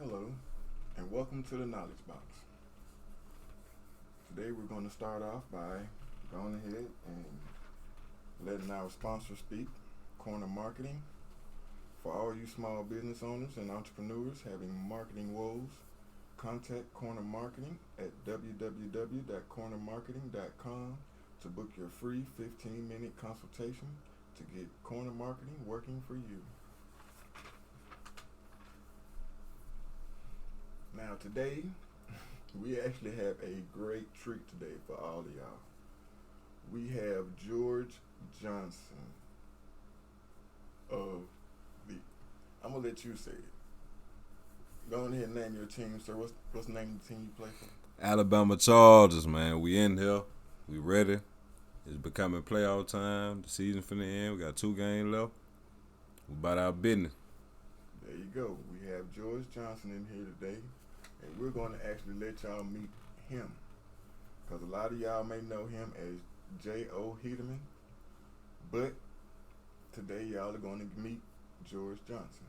Hello, and welcome to the Knowledge Box. Today we're going to start off by going ahead and letting our sponsor speak, Corner Marketing. For all you small business owners and entrepreneurs having marketing woes, contact Corner Marketing at www.cornermarketing.com to book your free 15-minute consultation to get Corner Marketing working for you. Now today, we actually have a great treat today for all of y'all. We have George Johnson of the, I'm going to let you say it. Go ahead and name your team, sir. What's the name of the team you play for? Alabama Chargers, man. We in here. We ready. It's becoming playoff time. The season finna end. We got 2 games left. We about our business. There you go. We have George Johnson in here today. And we're going to actually let y'all meet him. Because a lot of y'all may know him as J O Heataman. But today y'all are going to meet George Johnson.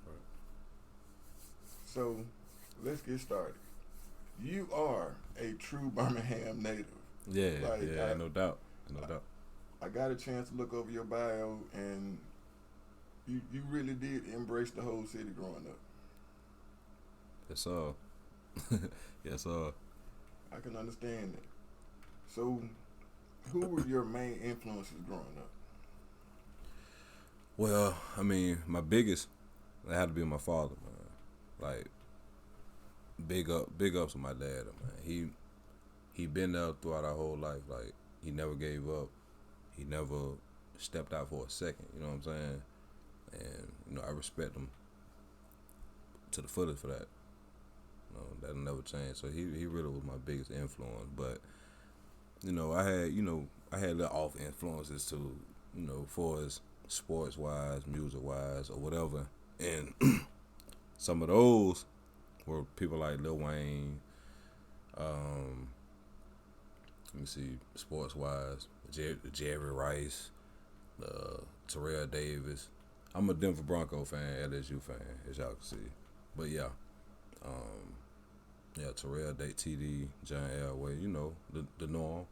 All right. So let's get started. You are a true Birmingham native. Yeah, no doubt. I got a chance to look over your bio, and you really did embrace the whole city growing up. Yes, sir. Yes, sir. I can understand that. So, who were your main influences growing up? Well, I mean, my biggest, it had to be my father, man. Like, big ups to my dad, man. He been there throughout our whole life. Like, he never gave up. He never stepped out for a second. You know what I'm saying? And I respect him to the fullest for that. That'll never change. So he really was my biggest influence. But I had little off influences too. For as sports wise, music wise, or whatever. And some of those were people like Lil Wayne. Let me see, sports wise, Jerry Rice, Terrell Davis. I'm a Denver Bronco fan, LSU fan, as y'all can see. But yeah. Terrell, TD, John Elway, the norm.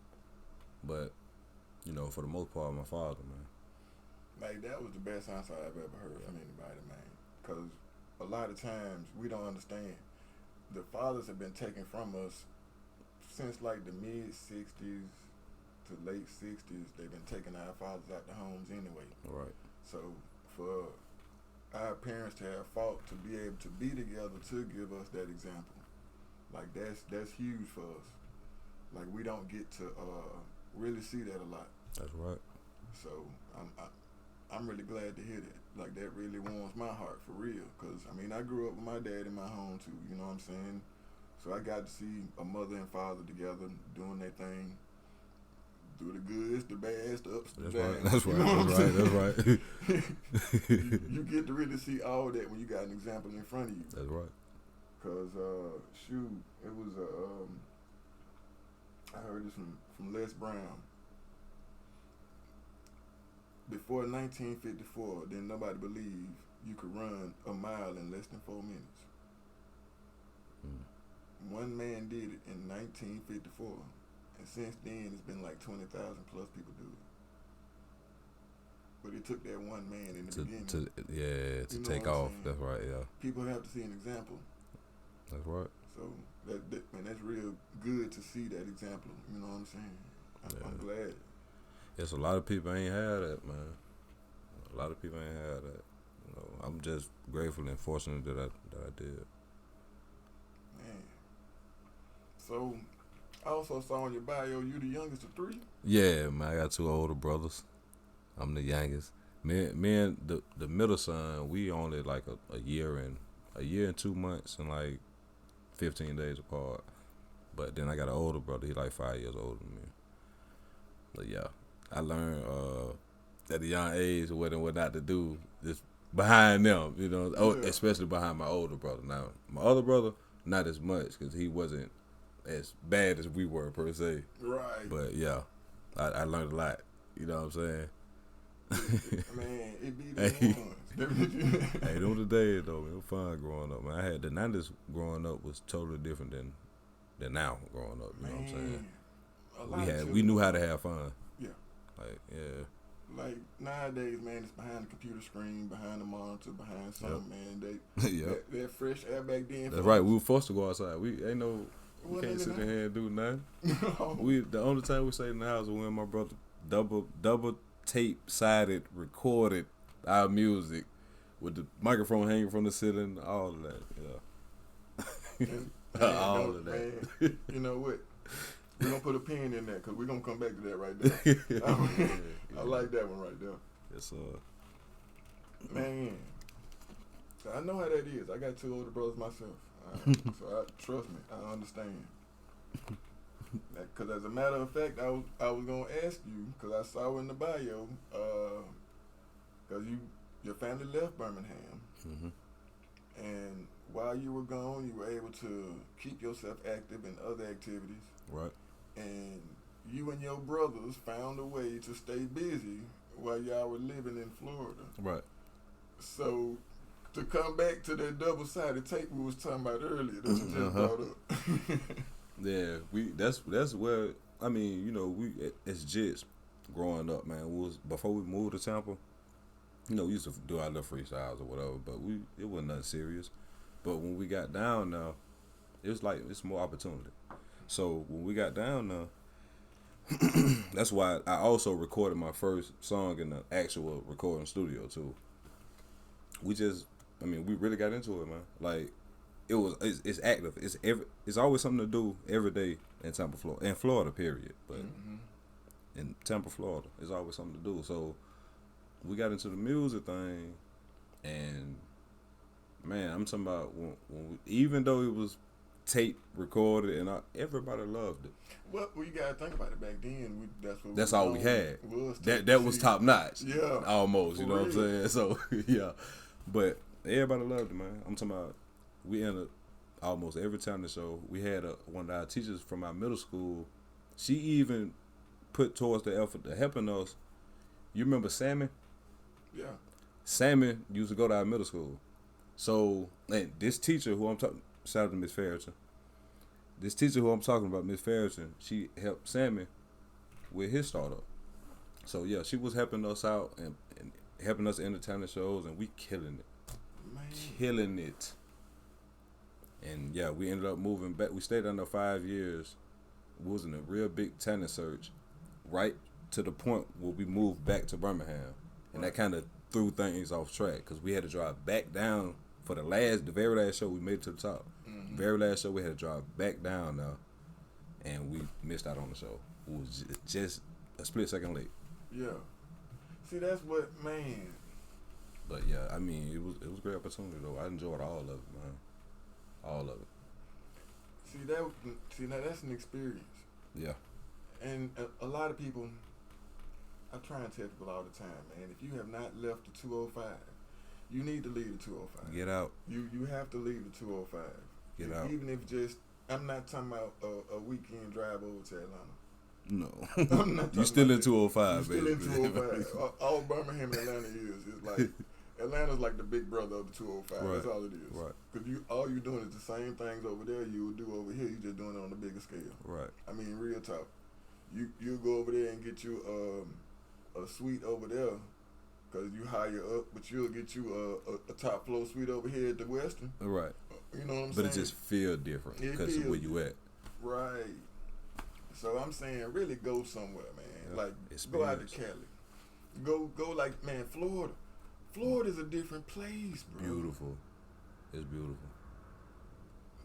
But, for the most part, my father, man. Like, that was the best answer I've ever heard from anybody, man. Because a lot of times we don't understand. The fathers have been taken from us since like the mid-'60s to late 60s. They've been taking our fathers out the homes anyway. Right. So for our parents to have fought to be able to be together to give us that example, like that's huge for us. Like, we don't get to really see that a lot. That's right. So I'm really glad to hear that. Like, that really warms my heart for real. Cause I grew up with my dad in my home too. You know what I'm saying? So I got to see a mother and father together doing their thing. Through the goods, the bads, the ups, the downs. That's right. That's right. You get to really see all that when you got an example in front of you. That's right. Cause it was I heard this from Les Brown. Before 1954, then nobody believed you could run a mile in less than 4 minutes. One man did it in 1954, and since then it's been like 20,000 plus people do it. But it took that one man in the beginning to take off. That's right. Yeah. People have to see an example. That's right. So that's real good to see that example. You know what I'm saying? I'm glad. Yes, a lot of people ain't had that, man. A lot of people ain't had that. I'm just grateful and fortunate that I did. Man. So, I also saw on your bio you the youngest of 3. Yeah, man. I got 2 older brothers. I'm the youngest. Me and the middle son, we only like a year and 2 months and like 15 days apart. But then I got an older brother. He like 5 years older than me. But yeah, I learned at a young age what and what not to do just behind them, especially behind my older brother. Now, my other brother, not as much because he wasn't as bad as we were per se. Right. But yeah, I learned a lot. You know what I'm saying? Man, it be the ones. Hey, those the days though, man. It was fun growing up, man. I had the 90s growing up was totally different than now growing up. You know what I'm saying? We knew how to have fun. Yeah. Like, yeah. Like nowadays, man, it's behind the computer screen, behind the monitor, behind something, man. That fresh air back then. That's right. We were forced to go outside. We can't sit in here and do nothing. No. The only time we stayed in the house was when my brother double tape sided recorded our music with the microphone hanging from the ceiling, all of that. Yeah. All of that. Man, you know what? We're going to put a pin in that because we're going to come back to that right there. I like that one right there. Yes, sir. Man, I know how that is. I got 2 older brothers myself. So trust me, I understand. Because as a matter of fact, I was going to ask you, because I saw in the bio, because your family left Birmingham. Mm-hmm. And while you were gone, you were able to keep yourself active in other activities. Right. And you and your brothers found a way to stay busy while y'all were living in Florida. Right. So, to come back to that double-sided tape we was talking about earlier that you just brought up. Yeah, that's where, I mean, you know, we as Jits growing up, man, before we moved to Tampa, you know, we used to do our little freestyles or whatever, but it wasn't nothing serious. But when we got down now, it's more opportunity. So when we got down now, that's why I also recorded my first song in the actual recording studio too. We really got into it, man. Like, it's active. It's always something to do every day in Tampa, Florida. In Florida, period. But in Tampa, Florida, it's always something to do. So we got into the music thing, and man, I'm talking about even though it was tape recorded and everybody loved it. Well, you gotta think about it. Back then, that's all we had. That was top notch. Yeah, almost. You know what I'm saying? So yeah, but everybody loved it, man. I'm talking about. We ended almost every talent show. We had one of our teachers from our middle school. She even put towards the effort to helping us. You remember Sammy? Yeah. Sammy used to go to our middle school. So, and this teacher who I'm talking, shout out to Miss Ferriton. This teacher who I'm talking about, Miss Ferriton, she helped Sammy with his startup. So yeah, she was helping us out and helping us in the talent shows, and we killing it. Man. Killing it. And yeah, we ended up moving back. We stayed under 5 years. We was in a real big talent search, right to the point where we moved back to Birmingham, and that kind of threw things off track because we had to drive back down for the very last show. We made it to the top. Mm-hmm. Very last show we had to drive back down now, and we missed out on the show. It was just a split second late. Yeah. See, that's what, man. But yeah, I mean, it was a great opportunity though. I enjoyed all of it, man. All of it. See, now that's an experience. Yeah. And a lot of people, I try and tell people all the time, man, if you have not left the 205, you need to leave the 205. Get out. You have to leave the 205. Get out. Even if I'm not talking about a weekend drive over to Atlanta. No. I'm not you still in 205, baby. Still in 205. All Birmingham and Atlanta is like, Atlanta's like the big brother of the 205. Right. That's all it is. Right. Because all you're doing is the same things over there you would do over here. You're just doing it on a bigger scale. Right. I mean, real talk. You go over there and get you a suite over there because you higher up, but you'll get you a top floor suite over here at the Western. Right. You know what I'm saying? But it just feel different because of where you at. Right. So I'm saying, really go somewhere, man. Yeah. Like, go out to Cali. Go like, man, Florida. Florida's a different place, bro. Beautiful. It's beautiful.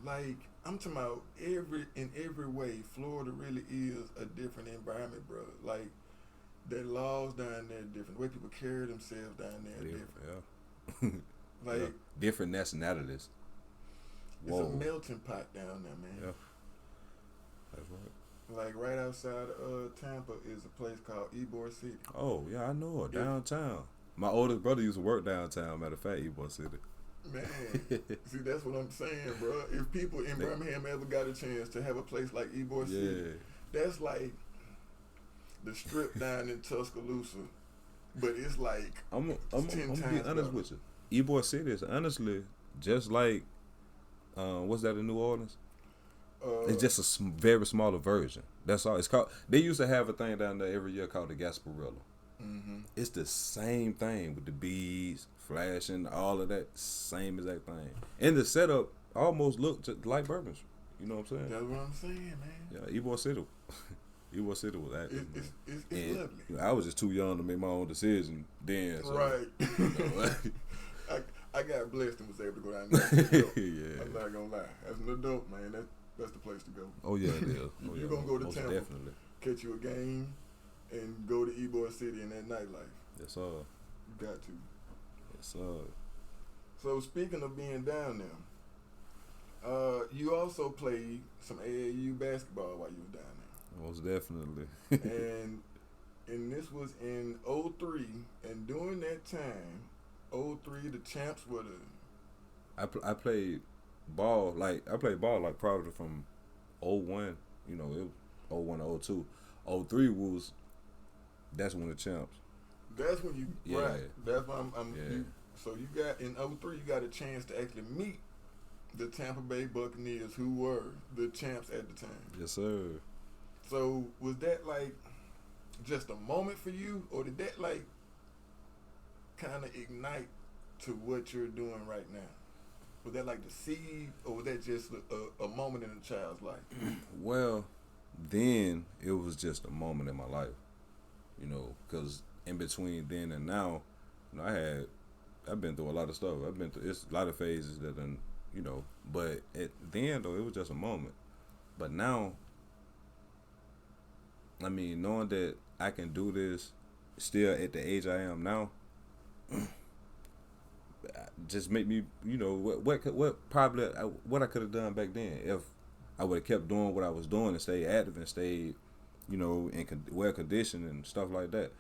Like, I'm talking about in every way, Florida really is a different environment, bro. Like, their laws down there are different. The way people carry themselves down there are different. Yeah. Like, different nationalities. It's a melting pot down there, man. Yeah. That's right. Like, right outside of Tampa is a place called Ybor City. Oh, yeah, I know it. Downtown. My oldest brother used to work downtown, matter of fact, Ybor City. Man, see, that's what I'm saying, bro. If people in Birmingham ever got a chance to have a place like Ybor City, that's like the strip down in Tuscaloosa but it's like I'm 10 gonna times be honest better. with you. Ybor City is honestly just like what's that in New Orleans? It's just a very smaller version. That's all. It's called. They used to have a thing down there every year called the Gasparilla. Mm-hmm. It's the same thing with the beads, flashing, all of that. Same exact thing. And the setup almost looked just like Bourbon Street. You know what I'm saying? That's what I'm saying, man. Yeah, Ybor City. Ybor City was active. It's and, lovely. you know, I was just too young to make my own decision then. So, Right. You know, I got blessed and was able to go down there. yeah. I'm not gonna lie. As an adult, man, that's the place to go. Oh yeah, it is. Oh, You're yeah, gonna go to most Tampa, definitely. catch you a game, and go to Ybor City in that nightlife. Yes, sir. You got to. Yes, sir. So speaking of being down there, you also played some AAU basketball while you was down there. Most definitely. and this was in '03, and during that time, '03, the champs were the. I played ball like probably from '01. You know, it was '01 to '02. '03 was that's when the champs. That's when you Yeah. right. That's why I'm Yeah. so you got in '03, you got a chance to actually meet the Tampa Bay Buccaneers, who were the champs at the time. Yes, sir. So was that like just a moment for you, or did that like kind of ignite to what you're doing right now? Was that like the seed, or was that just a moment in a child's life? Well, then it was just a moment in my life, you know, because in between then and now, you know, I've been through a lot of stuff. It's a lot of phases that done, you know, but at the end though, it was just a moment. But now, I mean, knowing that I can do this still at the age I am now, just make me, you know, what I could have done back then if I would have kept doing what I was doing and stayed active and stayed, you know, well conditioned and stuff like that.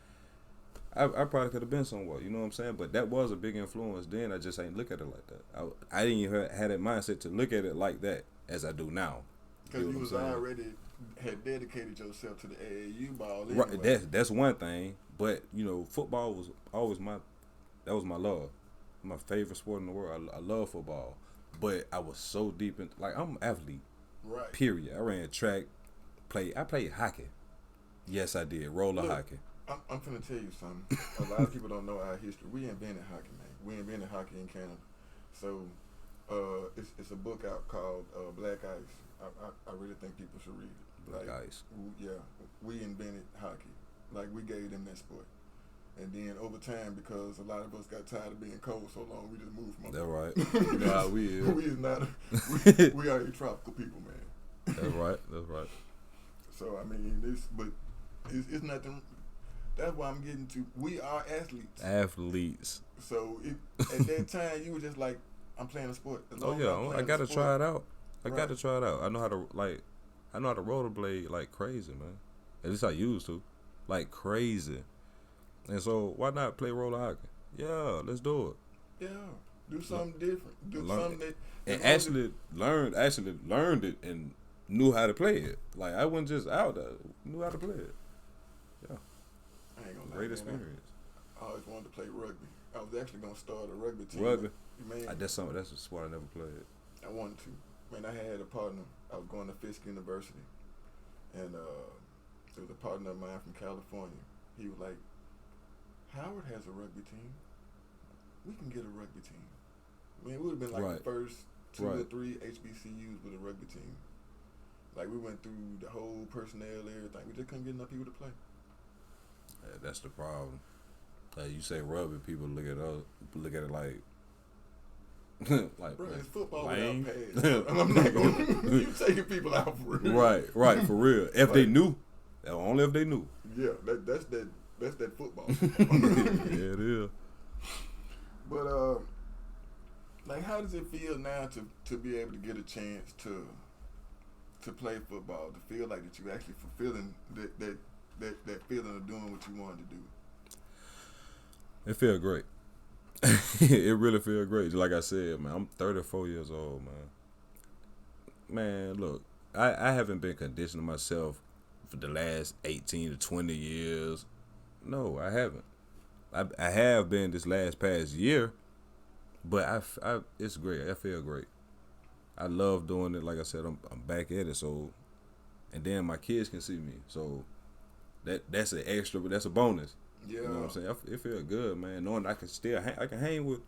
I probably could have been somewhere, you know what I'm saying? But that was a big influence then. I just ain't look at it like that. I didn't even have that mindset to look at it like that as I do now. Because you was already had dedicated yourself to the AAU ball. Anyway. Right, that's one thing. But, you know, football was always my love. My favorite sport in the world. I love football. But I was so deep in, like, I'm an athlete. Right. Period. I ran track. I played hockey. Yes, I did. Roller hockey. I'm finna tell you something. A lot of people don't know our history. We invented hockey, man. We invented hockey in Canada. So, it's a book out called Black Ice. I really think people should read it. Black Ice. Yeah, we invented hockey. Like, we gave them that sport. And then over time, because a lot of us got tired of being cold so long, we just moved from That's right. You know how we is. We is not. We are a tropical people, man. That's right. That's right. So I mean, it's nothing. That's why I'm getting to. We are athletes. Athletes. So at that time, you were just like, I'm playing a sport. Oh yeah, I gotta try it out. I Right. gotta try it out. I know how to rollerblade like crazy, man. At least I used to, like crazy. And so why not play roller hockey? Yeah, let's do it. Yeah, do something different. Do something that. And actually learned it and knew how to play it. Like I wasn't just out there, knew how to play it. Yeah, I ain't gonna lie, great man, experience. I always wanted to play rugby. I was actually gonna start a rugby team. Rugby. Man, That's a sport I never played. I wanted to. Man, I had a partner. I was going to Fisk University, and there was a partner of mine from California. He was like, Howard has a rugby team. We can get a rugby team. I mean, it would have been like Right. the first two or Right. three HBCUs with a rugby team. Like, we went through the whole personnel, everything. We just couldn't get enough people to play. Yeah, that's the problem. You say rugby, people look at it like like Bro, it's football lame. without pads. I'm not going to. You taking people out for real. Right, for real. If they knew, only if they knew. Yeah, that's that football. Yeah, it is. But like, how does it feel now to be able to get a chance to play football? To feel like that you actually fulfilling that feeling of doing what you wanted to do. It feel great. It really feel great. Like I said, man, I'm 34 years old, man. Man, look, I haven't been conditioning myself for the last 18 to 20 years. No, I haven't. I have been this past year, but it's great. I feel great. I love doing it. Like I said, I'm back at it. So, and then my kids can see me. So that's an extra, but that's a bonus. Yeah. You know what I'm saying? It feel good, man. Knowing I can still I can hang with,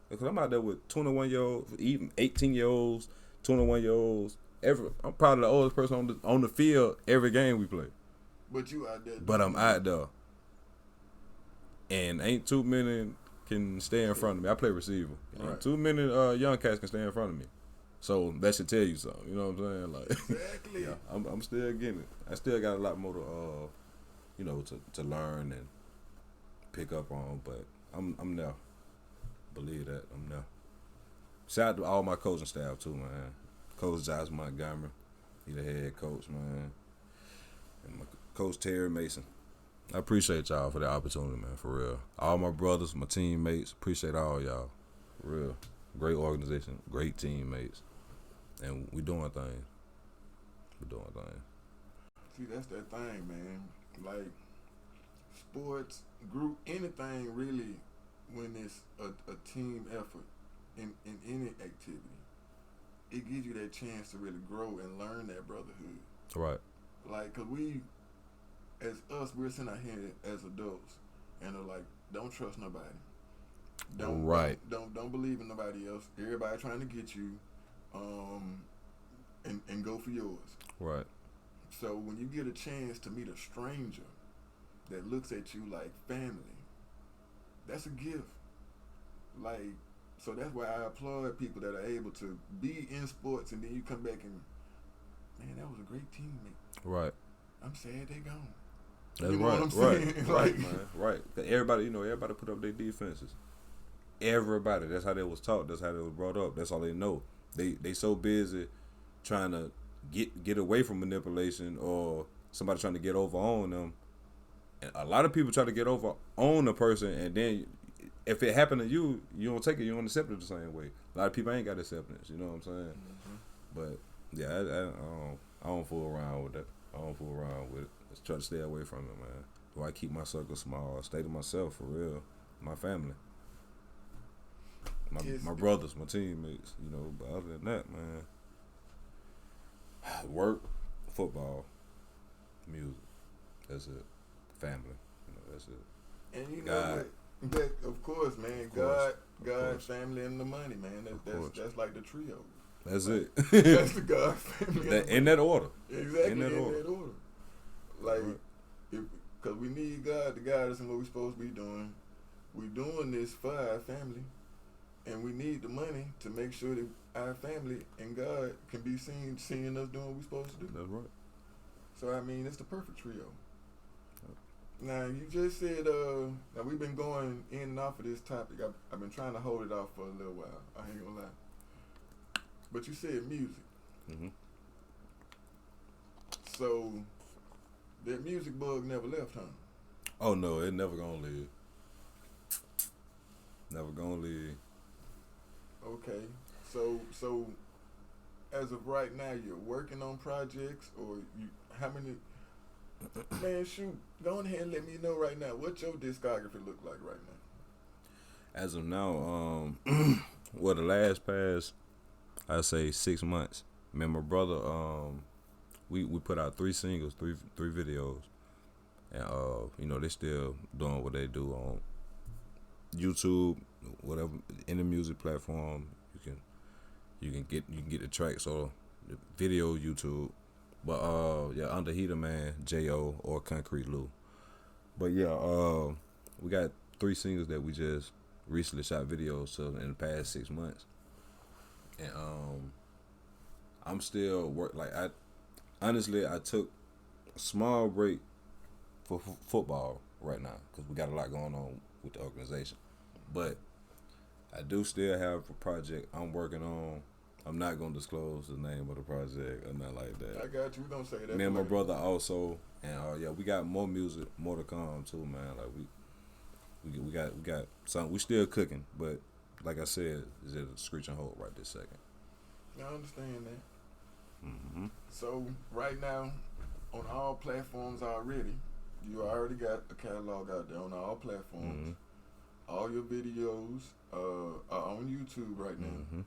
because I'm out there with 21-year-olds, even 18-year-olds, 21-year-olds. I'm probably the oldest person on the field every game we play. But you out there. But I'm out there, and ain't too many can stay in front of me. I play receiver. Right. Ain't too many young cats can stay in front of me. So that should tell you something. You know what I'm saying? Like, exactly. Yeah, I'm still getting it. I still got a lot more to to learn and pick up on. But I'm there. Believe that I'm there. Shout out to all my coaching staff too, man. Coach Josh Montgomery, he the head coach, man, and my coach Terry Mason. I appreciate y'all for the opportunity, man, for real. All my brothers, my teammates, appreciate all y'all, for real. Great organization, great teammates, and we doing things. See, that's that thing, man. Like, sports, group, anything really, when it's a team effort in any activity, it gives you that chance to really grow and learn that brotherhood. Right. Like, cause we're sitting out here as adults, and are like, don't trust nobody. Don't believe in nobody else. Everybody trying to get you, and go for yours. Right. So when you get a chance to meet a stranger that looks at you like family, that's a gift. Like, so that's why I applaud people that are able to be in sports and then you come back and, man, that was a great teammate. Right. I'm sad they gone. That's you know right. what I'm saying? Right. Like, Right, man. Right. Everybody put up their defenses. Everybody. That's how they was taught. That's how they was brought up. That's all they know. They so busy trying to get away from manipulation or somebody trying to get over on them. And a lot of people try to get over on a person, and then if it happened to you, you don't take it. You don't accept it the same way. A lot of people ain't got acceptance. You know what I'm saying? Mm-hmm. But yeah, I don't fool around with that. I don't fool around with it. Just try to stay away from it, man. Do I keep my circle small? Stay to myself for real. My family, my brothers, my teammates. You know, but other than that, man, work, football, music. That's it. Family. You know, that's it. And you know what? That, of course, man. God, family, and the money, man. That's like the trio. That's it. That's the God, family, in that order. Exactly, in that order. Like, because we need God to guide us in what we're supposed to be doing. We're doing this for our family, and we need the money to make sure that our family and God can be seeing us doing what we're supposed to do. That's right. So, I mean, it's the perfect trio. Now, you just said, now we've been going in and off of this topic. I've been trying to hold it off for a little while. I ain't gonna lie. But you said music. Mm-hmm. So, that music bug never left, huh? Oh, no, it never gonna leave. Never gonna leave. Okay. So, as of right now, you're working on projects, or how many... Man, shoot, go ahead and let me know right now what your discography look like right now. As of now, the last past, I'd say 6 months, me and my brother, we put out 3 singles, three videos, and they still doing what they do on YouTube, whatever, any music platform. You can get the tracks or the video YouTube. But under Heataman, J O or Concrete Lou. But yeah, we got 3 singles that we just recently shot videos to in the past 6 months, and I'm still I took a small break for football right now because we got a lot going on with the organization, but I do still have a project I'm working on. I'm not gonna disclose the name of the project or nothing like that. I got you. We don't say that. Me and my brother also, and we got more music, more to come too, man. Like we got something. We still cooking, but like I said, is at a screeching halt right this second. I understand that. Mm-hmm. So right now, on all platforms already, you already got a catalog out there on all platforms. all your videos are on YouTube right now. Mm-hmm.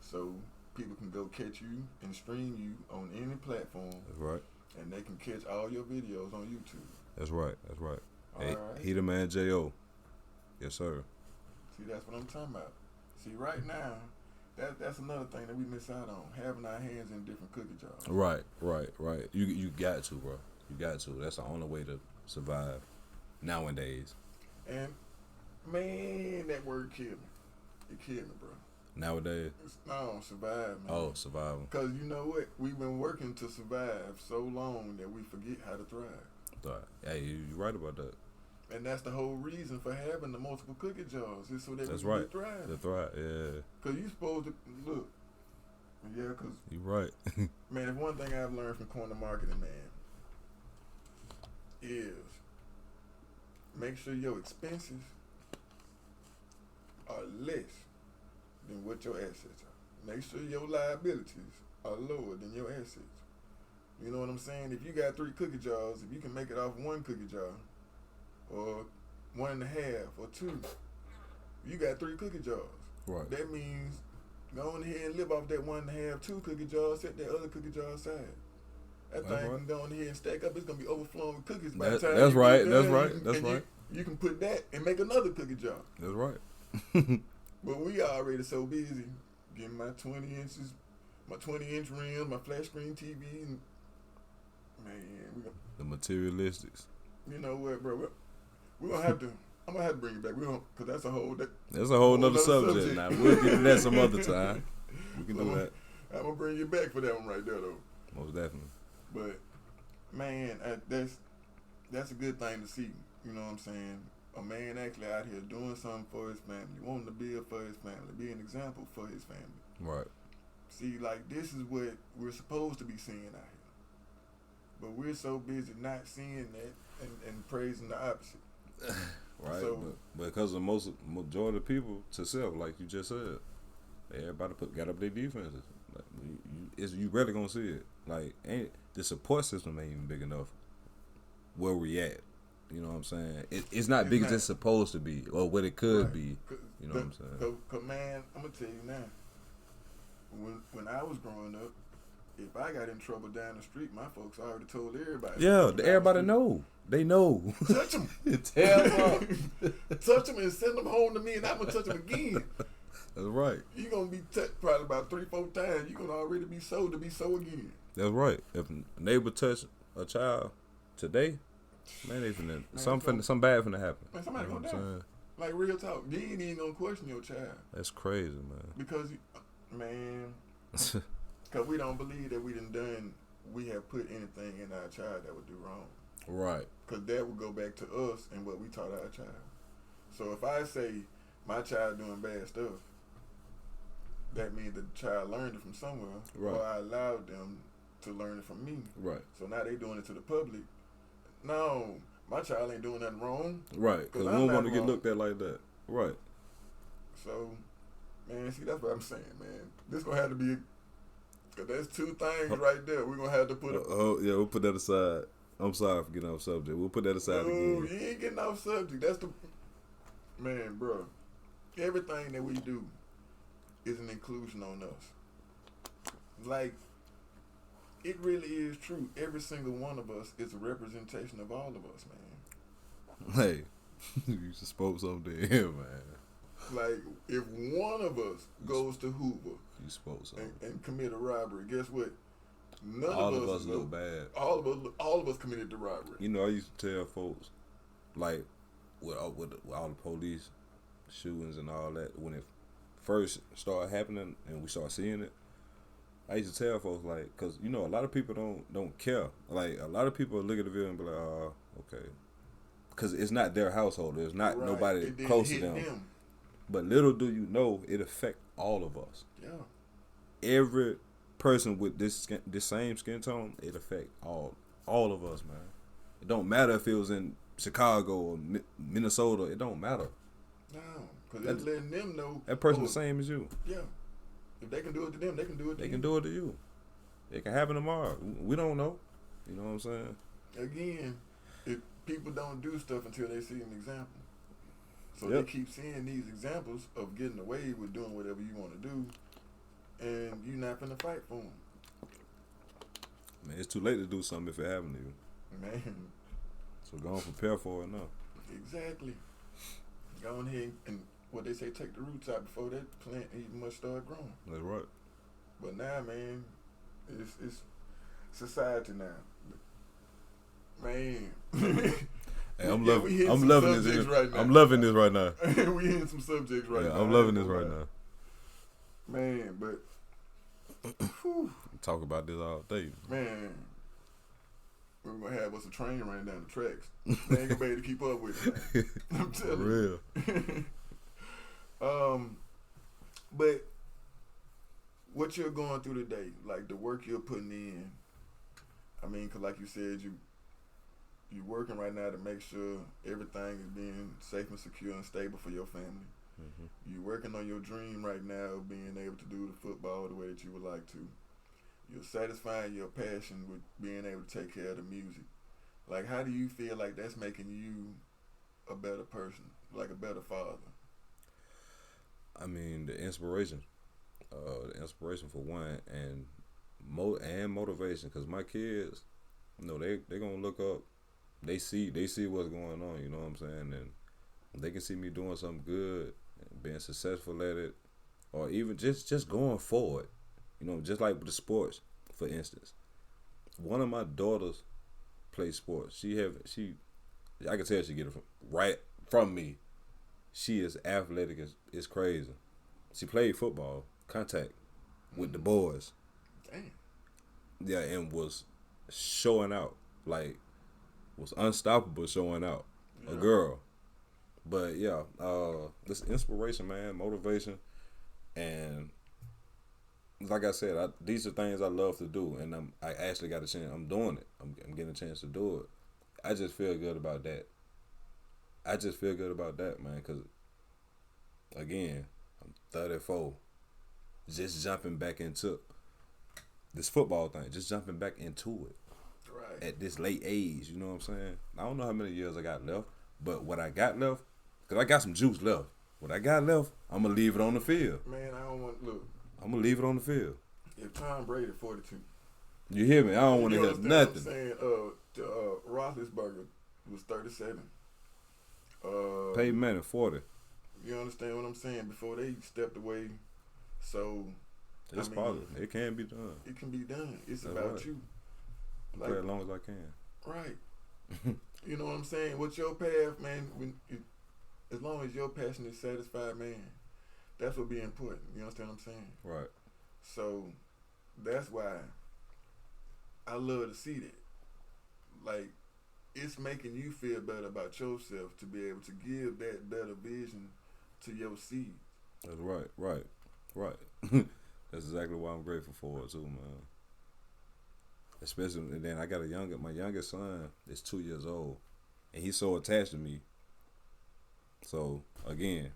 So people can go catch you and stream you on any platform. That's right. And they can catch all your videos on YouTube. That's right. That's right. All Hey, right. Heataman J O. Yes, sir. See, that's what I'm talking about. See, right now, that's another thing that we miss out on, having our hands in different cookie jars. Right. You got to, bro. You got to. That's the only way to survive nowadays. And, man, that word killed me. It killed me, bro. Nowadays. No, survive, man. Oh, survival. Because you know what? We've been working to survive so long that we forget how to thrive. Right. Hey, you're right about that. And that's the whole reason for having the multiple cookie jars, is so that That's we right. can thrive. That's right. Yeah. Because you supposed to, look, yeah, because, You right. man, if one thing I've learned from corner marketing, man, is make sure your expenses are less than what your assets are. Make sure your liabilities are lower than your assets. You know what I'm saying? If you got 3 cookie jars, if you can make it off 1 cookie jar, or 1.5, or 2, you got 3 cookie jars. Right. That means go on ahead and live off that 1.5, 2 cookie jars, set that other cookie jar aside. That thing can go on ahead and stack up. It's gonna be overflowing with cookies by the time. That's you right. get That's done. right. That's right. You can put that and make another cookie jar. That's right. But we already so busy getting my 20 inches, my 20-inch rims, my flat screen TV, and man, The materialistics. you know what, bro? We're gonna have to. I'm gonna have to bring it back. We don't, cause that's a whole. That's a whole nother subject. Now we'll get to that some other time. We can do that. I'm gonna bring you back for that one right there, though. Most definitely. But man, that's a good thing to see. You know what I'm saying? A man actually out here doing something for his family, wanting to build for his family, be an example for his family. Right. See, like, this is what we're supposed to be seeing out here. But we're so busy not seeing that and praising the opposite. Right. So, but because of majority of people to self, like you just said, everybody got up their defenses. Like, you rarely gonna see it. Like, the support system ain't even big enough where we at. You know what I'm saying? It's not big as it's supposed to be, or what it could be. You know what I'm saying? Cause man, I'm gonna tell you now. When I was growing up, if I got in trouble down the street, my folks already told everybody. Yeah, everybody know. They know. Touch them. Tell them. Touch them and send them home to me, and I'm gonna touch them again. That's right. You're gonna be touched probably about 3-4 times. You're gonna already be sold to be so again. That's right. If a neighbor touch a child today, man, they finna something bad finna happen. Man, somebody you know gonna die. Like, real talk. You ain't even gonna question your child. That's crazy, man. Because, man, because we don't believe that we have put anything in our child that would do wrong. Right. Because that would go back to us and what we taught our child. So if I say my child doing bad stuff, that means the child learned it from somewhere, right, or I allowed them to learn it from me. Right. So now they doing it to the public. No, my child ain't doing nothing wrong. Right. Because we don't want to get looked at like that. Right. So, man, see, that's what I'm saying, man. This gonna have to be, because there's 2 things right there. We're gonna have to put. Yeah, we'll put that aside. I'm sorry for getting off subject. We'll put that aside again. You ain't getting off subject. That's the man, bro. Everything that we do is an inclusion on us. Like, it really is true. Every single one of us is a representation of all of us, man. Hey, you just spoke something here, man. Like, if one of us goes to Hoover, you spoke something, and commit a robbery, guess what? All of us look bad. All of us committed the robbery. You know, I used to tell folks, like, with all the police shootings and all that, when it first started happening and we started seeing it, I used to tell folks, like, because, you know, a lot of people don't care. Like, a lot of people look at the video and be like, oh, okay. Because it's not their household. There's not nobody close to them. But little do you know, it affect all of us. Yeah. Every person with this same skin tone, it affect all of us, man. It don't matter if it was in Chicago or Minnesota. It don't matter. No, because it's letting them know that person the same as you. Yeah. If they can do it to them, they can do it to you. They can do it to you. It can happen tomorrow. We don't know. You know what I'm saying? Again, if people don't do stuff until they see an example. So they keep seeing these examples of getting away with doing whatever you want to do, and you're not finna fight for them. Man, it's too late to do something if it happened to you. Man. So go and prepare for it now. Exactly. Go on ahead and what they say, take the roots out before that plant even much start growing. That's right. But now, man, it's society now. Man. Hey, I'm loving this right now. I'm loving this right now. We hitting some subjects right now. I'm loving this right now. Man, but talk about this all day. Man, we're gonna have us a train running down the tracks. They ain't gonna be able to keep up with it, man. I'm telling you. But what you're going through today, like the work you're putting in, I mean, 'cause like you said, you're working right now to make sure everything is being safe and secure and stable for your family. Mm-hmm. You're working on your dream right now of being able to do the football the way that you would like to. You're satisfying your passion with being able to take care of the music. Like, how do you feel like that's making you a better person, like a better father? I mean, the inspiration for one, and motivation. Cause my kids, you know, they gonna look up. They see what's going on. You know what I'm saying, and they can see me doing something good, being successful at it, or even just going forward. You know, just like with the sports, for instance. One of my daughters plays sports. I can tell she get it right from me. She is athletic as crazy. She played football, contact, with the boys. Damn. Yeah, and was showing out. Like, was unstoppable showing out. Yeah. A girl. But yeah, this inspiration, man, motivation, and like I said, these are things I love to do, and I actually got a chance. I'm doing it. I'm getting a chance to do it. I just feel good about that. Man, because again, I'm 34, just jumping back into this football thing, just jumping back into it. Right. At this late age, you know what I'm saying? I don't know how many years I got left, but what I got left, because I got some juice left. What I got left, I'm going to leave it on the field. Man, I don't want, look. I'm going to leave it on the field. If Tom Brady 42. You hear me? I don't want to hear nothing. What I'm saying, Roethlisberger was 37. Peyton Manning 40. You understand what I'm saying? Before they stepped away, so it's possible. It can be done. It can be done. It's That's about right. You. Like, play as long as I can. Right. You know what I'm saying? What's your path, man? As long as your passion is satisfied, man, that's what be important. You understand what I'm saying? Right. So that's why I love to see that. Like, it's making you feel better about yourself to be able to give that better vision to your seed. That's right. That's exactly why I'm grateful for it too, man. Especially, and then I got my youngest son is 2 years old, and he's so attached to me. So again,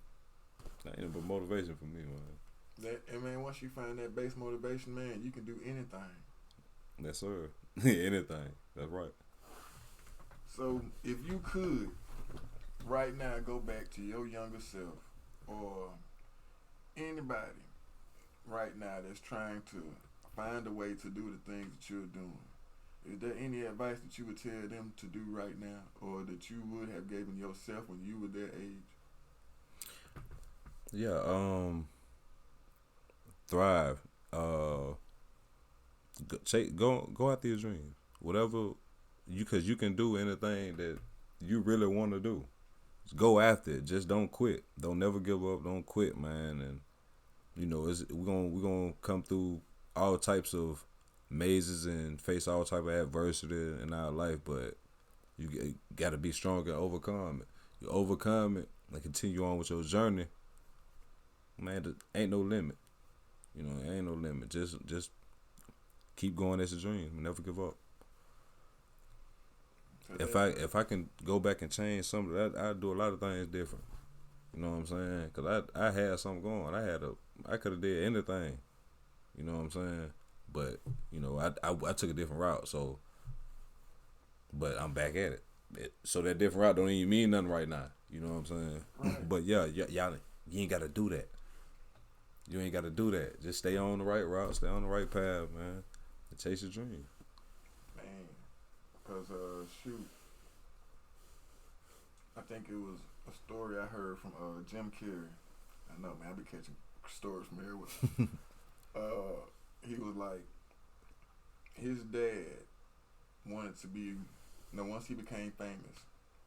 that ain't but motivation for me, man. And man, once you find that base motivation, man, you can do anything. Yes, sir. Anything. That's right. So if you could, right now, go back to your younger self, or anybody right now that's trying to find a way to do the things that you're doing, is there any advice that you would tell them to do right now, or that you would have given yourself when you were their age? Yeah, thrive. Go after your dreams. Whatever because you can do anything that you really want to do. Just go after it. Just don't quit. Don't never give up. Don't quit, man. And you know, we're gonna come through all types of mazes and face all type of adversity in our life, but you got to be strong and overcome it. You overcome it and continue on with your journey. Man, there ain't no limit. You know, there ain't no limit. Just keep going. That's a dream. Never give up. If I can go back and change some of that, I'd do a lot of things different. You know what I'm saying? Cause I had something going. I could have did anything. You know what I'm saying? But you know, I took a different route. So, but I'm back at it. So that different route don't even mean nothing right now. You know what I'm saying? Right. But y'all, you ain't got to do that. You ain't got to do that. Just stay on the right route, stay on the right path, man, and chase your dream. Man, because, shoot, I think it was a story I heard from Jim Carrey. I know, man, I be catching stories from everywhere. He was like, his dad wanted to be, once he became famous,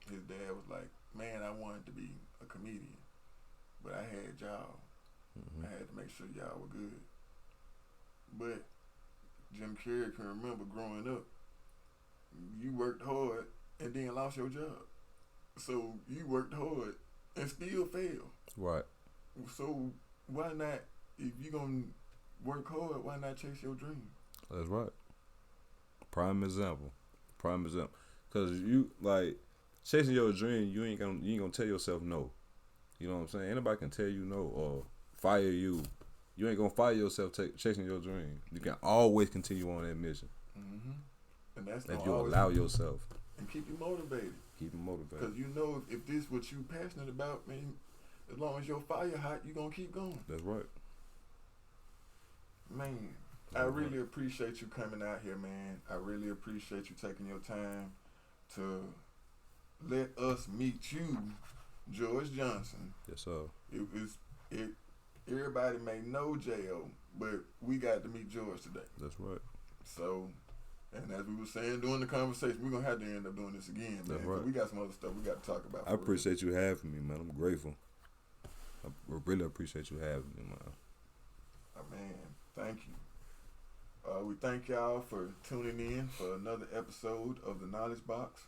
his dad was like, man, I wanted to be a comedian, but I had y'all. Mm-hmm. I had to make sure y'all were good. But Jim Carrey can remember growing up, you worked hard and then lost your job. So you worked hard and still failed. Right. So why not, if you're going to work hard, why not chase your dream? That's right. Prime example. Cause you like chasing your dream, you ain't gonna tell yourself no. You know what I'm saying? Anybody can tell you no or fire you. You ain't gonna fire yourself chasing your dream. You can always continue on that mission. Mm-hmm. And that's if you allow yourself. And keep you motivated. Because you know if this what you passionate about, man, as long as your fire hot, you gonna keep going. That's right. Man, I really appreciate you coming out here, man. I really appreciate you taking your time to let us meet you, George Johnson. Yes, sir. Everybody may know J.O., but we got to meet George today. That's right. So, and as we were saying during the conversation, we're going to have to end up doing this again, man. That's right. We got some other stuff we got to talk about. I appreciate you having me, man. I'm grateful. I really appreciate you having me, man. Man, thank you. We thank y'all for tuning in for another episode of The Knowledge Box.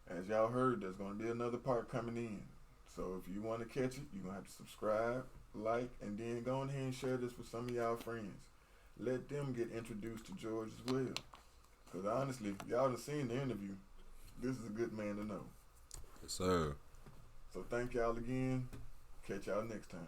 As y'all heard, there's going to be another part coming in. So if you want to catch it, you're going to have to subscribe, like, and then go on ahead and share this with some of y'all friends. Let them get introduced to George as well. Because honestly, y'all done seen the interview. This is a good man to know. Yes, sir. So thank y'all again. Catch y'all next time.